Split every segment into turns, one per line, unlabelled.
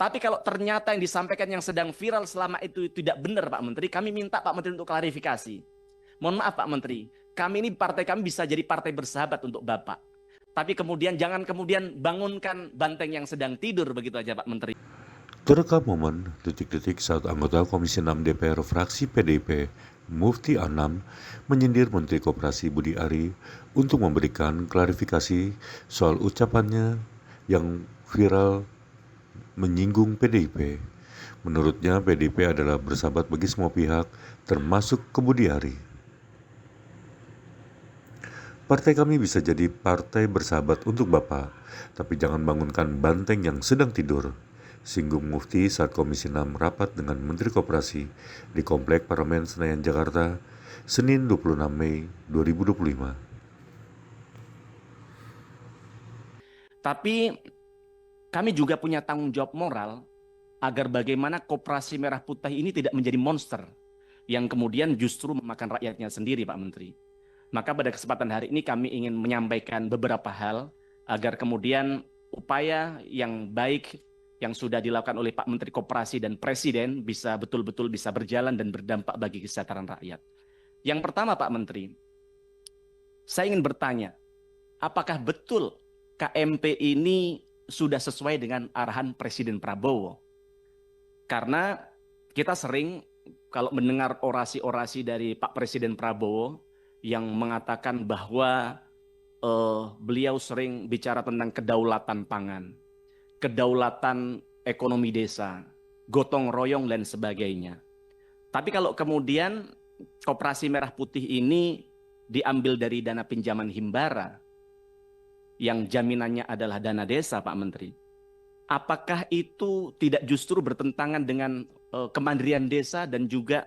Tapi kalau ternyata yang disampaikan yang sedang viral selama itu tidak benar Pak Menteri, kami minta Pak Menteri untuk klarifikasi. Mohon maaf Pak Menteri, kami ini partai kami bisa jadi partai bersahabat untuk Bapak. Tapi kemudian jangan kemudian bangunkan banteng yang sedang tidur begitu aja Pak Menteri.
Terekam momen detik-detik saat anggota Komisi 6 DPR fraksi PDIP, Mufti Anam, menyindir Menteri Koperasi Budi Ari untuk memberikan klarifikasi soal ucapannya yang viral menyinggung PDIP. Menurutnya, PDIP adalah bersahabat bagi semua pihak, termasuk ke Budi Ari. Partai kami bisa jadi partai bersahabat untuk Bapak, tapi jangan bangunkan banteng yang sedang tidur, singgung Mufti saat Komisi 6 rapat dengan Menteri Koperasi di Komplek Parlemen Senayan, Jakarta, Senin 26 Mei 2025.
Tapi kami juga punya tanggung jawab moral agar bagaimana Koperasi Merah Putih ini tidak menjadi monster yang kemudian justru memakan rakyatnya sendiri Pak Menteri. Maka pada kesempatan hari ini kami ingin menyampaikan beberapa hal agar kemudian upaya yang baik yang sudah dilakukan oleh Pak Menteri Koperasi dan Presiden bisa betul-betul bisa berjalan dan berdampak bagi kesejahteraan rakyat. Yang pertama Pak Menteri, saya ingin bertanya, apakah betul KMP ini sudah sesuai dengan arahan Presiden Prabowo? Karena kita sering kalau mendengar orasi-orasi dari Pak Presiden Prabowo yang mengatakan bahwa beliau sering bicara tentang kedaulatan pangan, kedaulatan ekonomi desa, gotong royong dan sebagainya. Tapi kalau kemudian Koperasi Merah Putih ini diambil dari dana pinjaman Himbara, yang jaminannya adalah dana desa Pak Menteri, apakah itu tidak justru bertentangan dengan kemandirian desa dan juga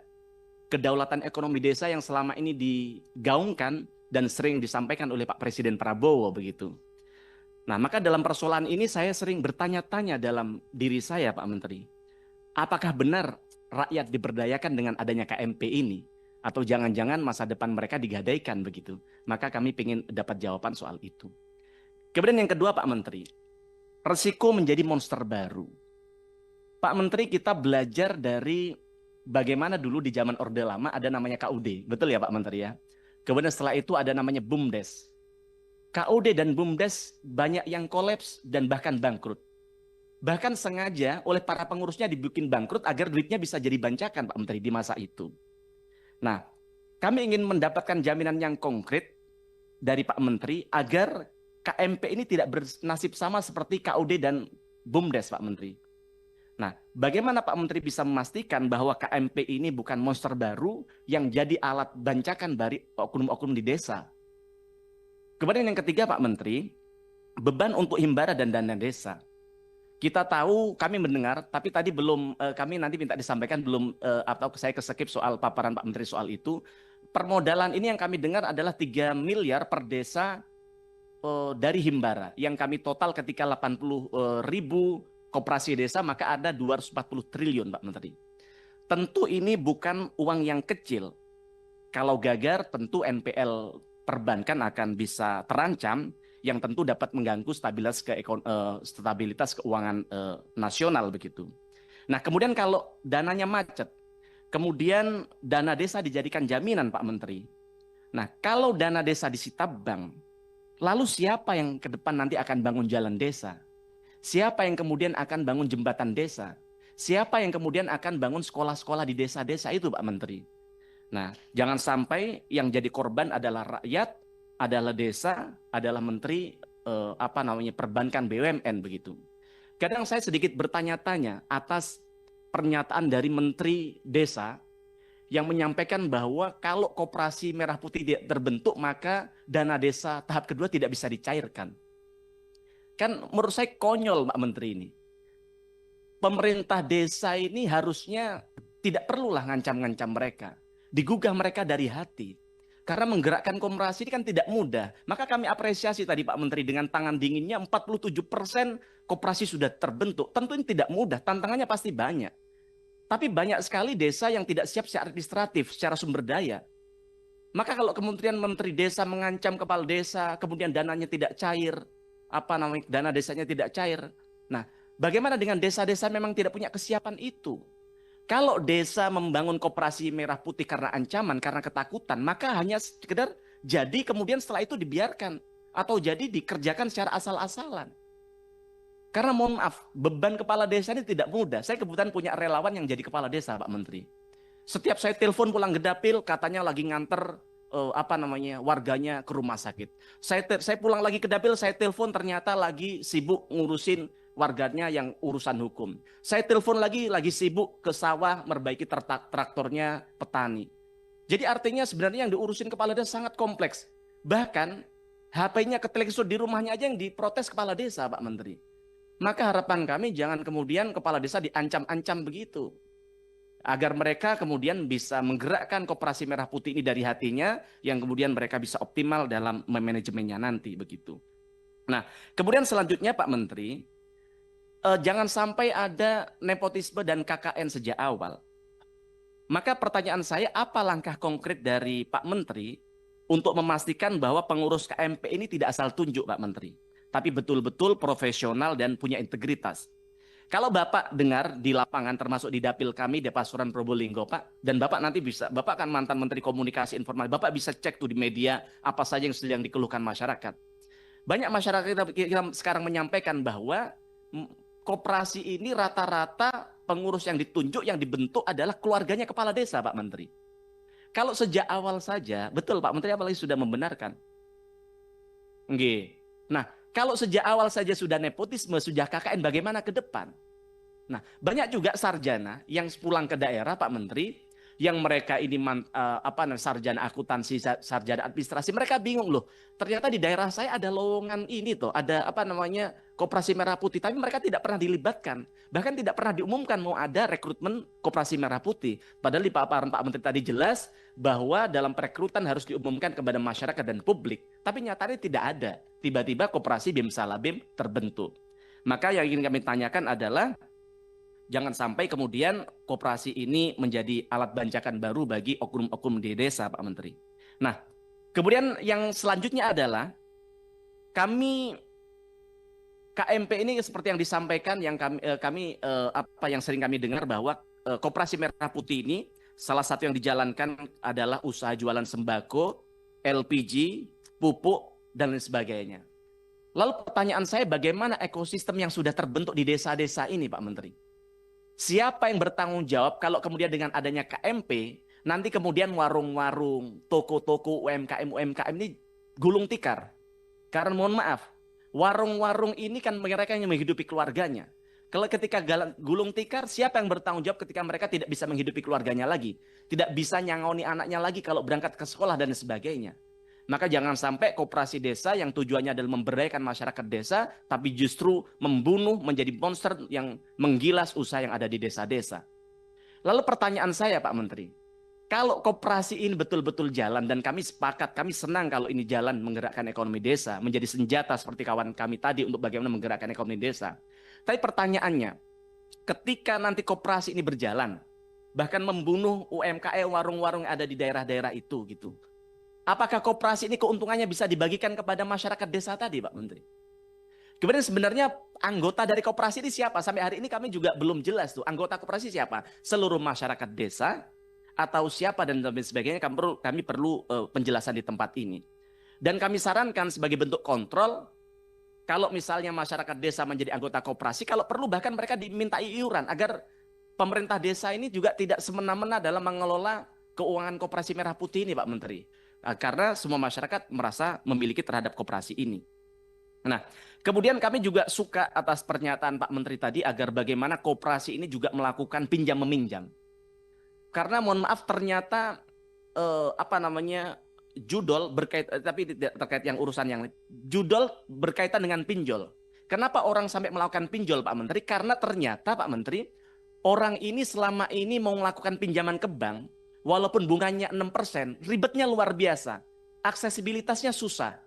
kedaulatan ekonomi desa yang selama ini digaungkan dan sering disampaikan oleh Pak Presiden Prabowo begitu? Nah, maka dalam persoalan ini saya sering bertanya-tanya dalam diri saya, Pak Menteri. Apakah benar rakyat diberdayakan dengan adanya KMP ini? Atau jangan-jangan masa depan mereka digadaikan begitu? Maka kami ingin dapat jawaban soal itu. Kemudian yang kedua, Pak Menteri, resiko menjadi monster baru. Pak Menteri, kita belajar dari bagaimana dulu di zaman Orde Lama ada namanya KUD. Betul ya Pak Menteri ya? Kemudian setelah itu ada namanya BUMDes. KUD dan BUMDes banyak yang kolaps dan bahkan bangkrut. Bahkan sengaja oleh para pengurusnya dibikin bangkrut agar duitnya bisa jadi bancakan Pak Menteri di masa itu. Nah, kami ingin mendapatkan jaminan yang konkret dari Pak Menteri agar KMP ini tidak bernasib sama seperti KUD dan BUMDes Pak Menteri. Nah, bagaimana Pak Menteri bisa memastikan bahwa KMP ini bukan monster baru yang jadi alat bancakan dari oknum-oknum di desa? Kemudian yang ketiga Pak Menteri, beban untuk Himbara dan dana desa. Kita tahu, kami mendengar, tapi tadi belum, kami nanti minta disampaikan belum, atau saya keskip soal paparan Pak Menteri soal itu. Permodalan ini yang kami dengar adalah 3 miliar per desa dari Himbara. Yang kami total ketika 80 ribu koperasi desa, maka ada 240 triliun Pak Menteri. Tentu ini bukan uang yang kecil. Kalau gagal tentu NPL perbankan akan bisa terancam, yang tentu dapat mengganggu stabilitas keuangan nasional begitu. Nah, kemudian kalau dananya macet, kemudian dana desa dijadikan jaminan Pak Menteri. Nah, kalau dana desa disita bank, lalu siapa yang ke depan nanti akan bangun jalan desa? Siapa yang kemudian akan bangun jembatan desa? Siapa yang kemudian akan bangun sekolah-sekolah di desa-desa itu Pak Menteri? Nah, jangan sampai yang jadi korban adalah rakyat, adalah desa, adalah menteri perbankan BUMN begitu. Kadang saya sedikit bertanya-tanya atas pernyataan dari Menteri Desa yang menyampaikan bahwa kalau Koperasi Merah Putih tidak terbentuk maka dana desa tahap kedua tidak bisa dicairkan. Kan menurut saya konyol Pak Menteri ini. Pemerintah desa ini harusnya tidak perlulah ngancam-ngancam mereka. Digugah mereka dari hati. Karena menggerakkan Koperasi ini kan tidak mudah. Maka kami apresiasi tadi Pak Menteri dengan tangan dinginnya 47% Koperasi sudah terbentuk. Tentu ini tidak mudah, tantangannya pasti banyak. Tapi banyak sekali desa yang tidak siap secara administratif, secara sumber daya. Maka kalau kemudian Menteri Desa mengancam kepala desa, kemudian dananya tidak cair, dana desanya tidak cair. Nah, Bagaimana dengan desa-desa memang tidak punya kesiapan itu? Kalau desa membangun koperasi merah putih karena ancaman, karena ketakutan, maka hanya sekedar jadi kemudian setelah itu dibiarkan atau jadi dikerjakan secara asal-asalan. Karena mohon maaf, beban kepala desa ini tidak mudah. Saya kebetulan punya relawan yang jadi kepala desa, Pak Menteri. Setiap saya telepon pulang ke dapil, katanya lagi nganter warganya ke rumah sakit. Saya pulang lagi ke dapil, saya telepon ternyata lagi sibuk ngurusin warganya yang urusan hukum. Saya telepon lagi sibuk ke sawah memperbaiki traktornya petani. Jadi artinya sebenarnya yang diurusin kepala desa sangat kompleks. Bahkan HP-nya ketelingso di rumahnya aja yang diprotes kepala desa, Pak Menteri. Maka harapan kami jangan kemudian kepala desa diancam-ancam begitu. Agar mereka kemudian bisa menggerakkan Koperasi Merah Putih ini dari hatinya, yang kemudian mereka bisa optimal dalam manajemennya nanti begitu. Nah, kemudian selanjutnya Pak Menteri, jangan sampai ada nepotisme dan KKN sejak awal. Maka pertanyaan saya, apa langkah konkret dari Pak Menteri untuk memastikan bahwa pengurus KMP ini tidak asal tunjuk, Pak Menteri, tapi betul-betul profesional dan punya integritas? Kalau Bapak dengar di lapangan, termasuk di dapil kami di Pasuruan Probolinggo, Pak, dan Bapak nanti bisa, Bapak kan mantan Menteri Komunikasi Informasi, Bapak bisa cek tuh di media apa saja yang sedang dikeluhkan masyarakat. Banyak masyarakat kita sekarang menyampaikan bahwa koperasi ini rata-rata pengurus yang ditunjuk, yang dibentuk adalah keluarganya kepala desa, Pak Menteri. Kalau sejak awal saja, betul Pak Menteri apalagi sudah membenarkan. Nggih. Nah, kalau sejak awal saja sudah nepotisme, sudah KKN, bagaimana ke depan? Nah, banyak juga sarjana yang pulang ke daerah, Pak Menteri, yang mereka ini sarjana akuntansi, sarjana administrasi, mereka bingung loh. Ternyata di daerah saya ada lowongan ini tuh, ada Koperasi Merah Putih, tapi mereka tidak pernah dilibatkan. Bahkan tidak pernah diumumkan mau ada rekrutmen Koperasi Merah Putih. Padahal di paparan Pak Menteri tadi jelas bahwa dalam perekrutan harus diumumkan kepada masyarakat dan publik. Tapi nyatanya tidak ada. Tiba-tiba Koperasi BIM Salabim terbentuk. Maka yang ingin kami tanyakan adalah, jangan sampai kemudian koperasi ini menjadi alat bancakan baru bagi oknum-oknum di desa, Pak Menteri. Nah, kemudian yang selanjutnya adalah kami KMP ini seperti yang disampaikan, yang yang sering kami dengar bahwa Koperasi Merah Putih ini salah satu yang dijalankan adalah usaha jualan sembako, LPG, pupuk dan lain sebagainya. Lalu pertanyaan saya, bagaimana ekosistem yang sudah terbentuk di desa-desa ini, Pak Menteri? Siapa yang bertanggung jawab kalau kemudian dengan adanya KMP, nanti kemudian warung-warung, toko-toko, UMKM ini gulung tikar? Karena mohon maaf, warung-warung ini kan mereka yang menghidupi keluarganya. Kalau ketika gulung tikar, siapa yang bertanggung jawab ketika mereka tidak bisa menghidupi keluarganya lagi? Tidak bisa nyangoni anaknya lagi kalau berangkat ke sekolah dan sebagainya. Maka jangan sampai koperasi desa yang tujuannya adalah memberdayakan masyarakat desa, tapi justru membunuh, menjadi monster yang menggilas usaha yang ada di desa-desa. Lalu pertanyaan saya, Pak Menteri, kalau koperasi ini betul-betul jalan, dan kami sepakat, kami senang kalau ini jalan menggerakkan ekonomi desa, menjadi senjata seperti kawan kami tadi untuk bagaimana menggerakkan ekonomi desa. Tapi pertanyaannya, ketika nanti koperasi ini berjalan, bahkan membunuh UMKM, warung-warung yang ada di daerah-daerah itu gitu, apakah koperasi ini keuntungannya bisa dibagikan kepada masyarakat desa tadi, Pak Menteri? Kemudian sebenarnya anggota dari koperasi ini siapa? Sampai hari ini kami juga belum jelas tuh, anggota koperasi siapa? Seluruh masyarakat desa atau siapa dan sebagainya, kami perlu penjelasan di tempat ini. Dan kami sarankan sebagai bentuk kontrol, kalau misalnya masyarakat desa menjadi anggota koperasi, kalau perlu bahkan mereka dimintai iuran agar pemerintah desa ini juga tidak semena-mena dalam mengelola keuangan Koperasi Merah Putih ini, Pak Menteri. Karena semua masyarakat merasa memiliki terhadap koperasi ini. Nah, kemudian kami juga suka atas pernyataan Pak Menteri tadi agar bagaimana koperasi ini juga melakukan pinjam meminjam. Karena mohon maaf ternyata judol tapi tidak terkait yang urusan yang judol berkaitan dengan pinjol. Kenapa orang sampai melakukan pinjol, Pak Menteri? Karena ternyata Pak Menteri, orang ini selama ini mau melakukan pinjaman ke bank, walaupun bunganya 6%, ribetnya luar biasa. Aksesibilitasnya susah.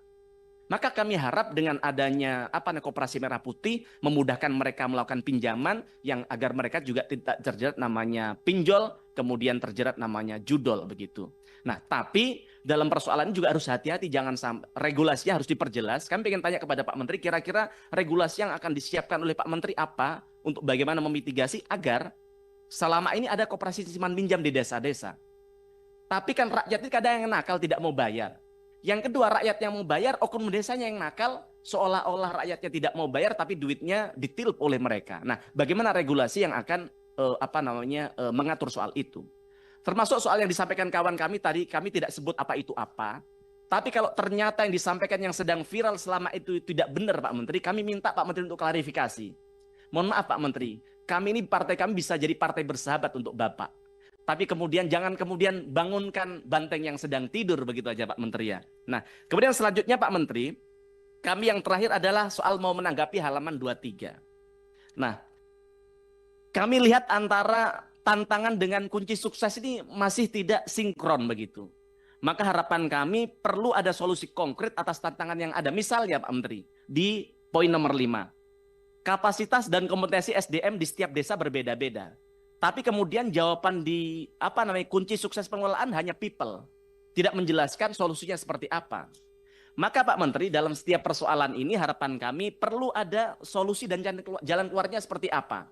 Maka kami harap dengan adanya Koperasi Merah Putih memudahkan mereka melakukan pinjaman yang agar mereka juga tidak terjerat namanya pinjol, kemudian terjerat namanya judol begitu. Nah, tapi dalam persoalan ini juga harus hati-hati, jangan sampai regulasinya harus diperjelas. Kami ingin tanya kepada Pak Menteri, kira-kira regulasi yang akan disiapkan oleh Pak Menteri apa untuk bagaimana memitigasi agar selama ini ada koperasi simpan pinjam di desa-desa. Tapi kan rakyat ini kadang yang nakal tidak mau bayar. Yang kedua, rakyat yang mau bayar, oknum desanya yang nakal, seolah-olah rakyatnya tidak mau bayar tapi duitnya ditilp oleh mereka. Nah, bagaimana regulasi yang akan mengatur soal itu? Termasuk soal yang disampaikan kawan kami tadi, kami tidak sebut apa itu apa. Tapi kalau ternyata yang disampaikan yang sedang viral selama itu tidak benar Pak Menteri, kami minta Pak Menteri untuk klarifikasi. Mohon maaf Pak Menteri, kami ini partai kami bisa jadi partai bersahabat untuk Bapak. Tapi kemudian jangan kemudian bangunkan banteng yang sedang tidur begitu aja Pak Menteri ya. Nah, kemudian selanjutnya Pak Menteri, kami yang terakhir adalah soal mau menanggapi halaman 23. Nah, kami lihat antara tantangan dengan kunci sukses ini masih tidak sinkron begitu. Maka harapan kami perlu ada solusi konkret atas tantangan yang ada. Misalnya Pak Menteri, di poin nomor 5. Kapasitas dan kompetensi SDM di setiap desa berbeda-beda. Tapi kemudian jawaban di kunci sukses pengelolaan hanya people. Tidak menjelaskan solusinya seperti apa. Maka Pak Menteri dalam setiap persoalan ini harapan kami perlu ada solusi dan jalan keluarnya seperti apa.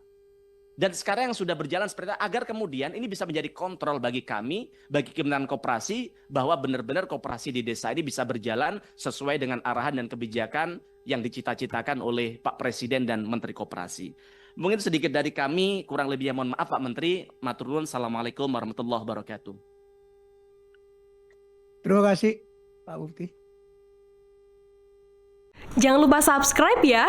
Dan sekarang yang sudah berjalan seperti itu agar kemudian ini bisa menjadi kontrol bagi kami, bagi Kementerian Koperasi bahwa benar-benar koperasi di desa ini bisa berjalan sesuai dengan arahan dan kebijakan yang dicita-citakan oleh Pak Presiden dan Menteri Koperasi. Mungkin sedikit dari kami, kurang lebihnya mohon maaf Pak Menteri. Matur nuwun, assalamualaikum warahmatullahi wabarakatuh.
Terima kasih Pak Mufti.
Jangan lupa subscribe ya.